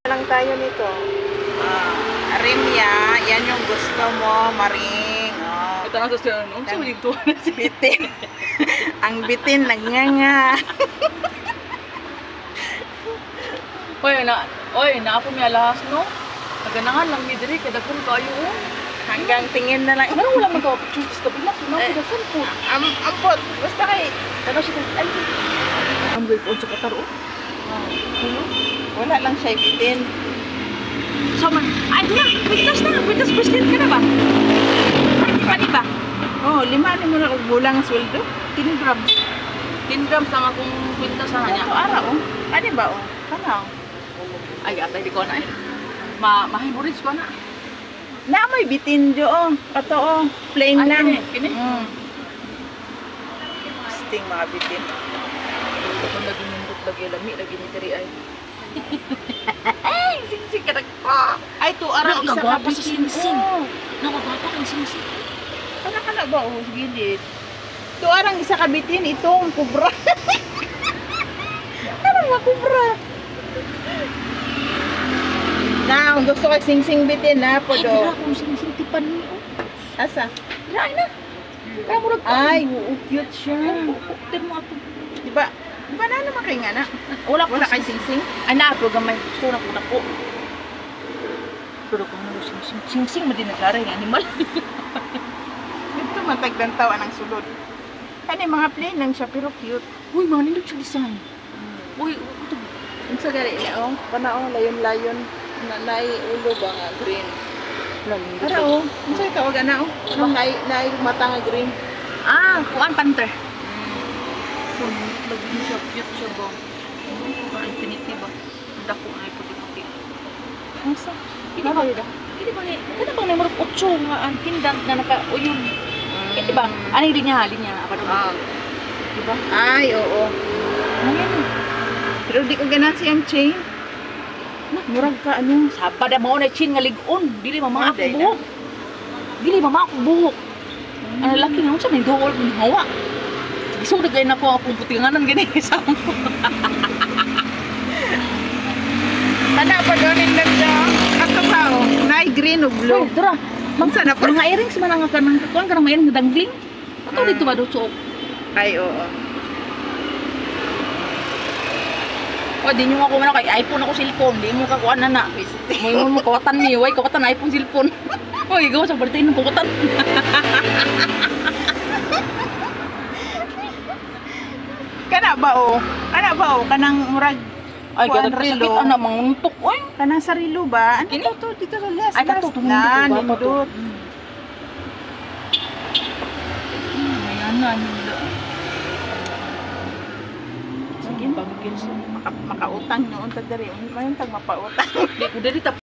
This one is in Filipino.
Lang tayo nito. Rimya, yan yung gusto mo, Maring. Oh. Ito na sa siya, no? Saan mo dito? Bitin. Ang bitin, nagnganga. Oy, na ako may alahas, no? Naganangan lang ni Diri, kada kung kayo, oh. Hanggang tingin na lang. Ano wala man ka opportunities ka bilang, no? Kada sampo. Ampot, basta kay. Kada siya, ay, ang wait on sa Qatar, oh. Wala lang siya bitin. So, ay, kwintas president ka na ba? Ay, di ba? Oh, 5 mo na kung bulang sweldo. 10 grams. 10 grams lang akong kwintas sa kanya. Ito ara, oh. Ano ba, oh? Ano? Ay, atay di ko na eh. Ma-hemorrhage ko na. Na may bitin do, oh. Kato, oh. Plain Ay, lang. kini. Sting mga bitin. Kung lagi nindot, lagi lami, lagi nitiri ay. Ay, sing-sing ka nagpa. Ay, to ara isa ka Nakagwapa sa bitin. sing-sing. Oh. Nakagwapa kang sing-sing. Kana ba, oh, gilid. To arang isa ka bitin, itong kubra. Ano mga kubra? Na, kung gusto kay sing-sing bitin na po Ay, do. dira kung sing-sing tipan mo. Asa? Dira na. Kaya mo rin Ay, cute siya. Tignan mo ako. Diba? Diba na naman kayo nga na? Wala kay sing-sing? Ay, na-upload gamay. Gusto na ko. Pero kung ano sing-sing. Sing-sing, madinaglara yung animal. Ito matagdantawan ang sulod. Ano mga plain lang siya pero cute. Uy, mga nindot siya design. Uy, ito. Ang sa gari na, oh. Panao, layon-layon. Nai ulo ba nga green? Para, oh. Ang sa'yo tawag na, oh. Anong nai mata nga green? Ah, kuan panther. Lagi siya, cute siya ba? Parang infinity ba? Ang dako na puti-puti. Ang sa? Hindi ba? Hindi ba? Hindi ba na marap 8 nga ang tindang na naka-uyong? Hindi ba? Ano yung linya? Apa doon? Diba? Ay, oo. Ano yan? Pero di ko ganaan siyang chain. Murag ka, ano? Sabad ang mga na chin nga ligon. Dili mama ako Day na. buhok. Dili mama ako buhok. Ang laki nga mo siya, may dool ng hawa. Gusto ko na ako akong putinganan ganyan sa mo. Tanda pa doon yung ganda. Kato ka, oh. Nai green o blue. Uy, dara. Magsa na pa. Mga earrings man ang kanang kuan kanang may earrings nga dangling. Ato dito ba do suok? Ay, oo. O di nyo ako na kay iPhone ako cellphone. Di mo ka kuan na na. Mo kuwatan ni, way kuwatan iPhone cellphone. Oy, gawa sa balitain ng kuwatan. Kana ba, oh? Kana ba, oh? Kanang murag Ay, kuan kada sakit rilo. ana manguntok. Oy, Kanang sarilo ba? Ano Kini? to? Dito sa last. ay kato tumundok Na, ko ba to? nindot. Ayan na nila. Sige, Pagkil sa makautang noon ta diri. Ano ba yung tag mapautang? Di ko diri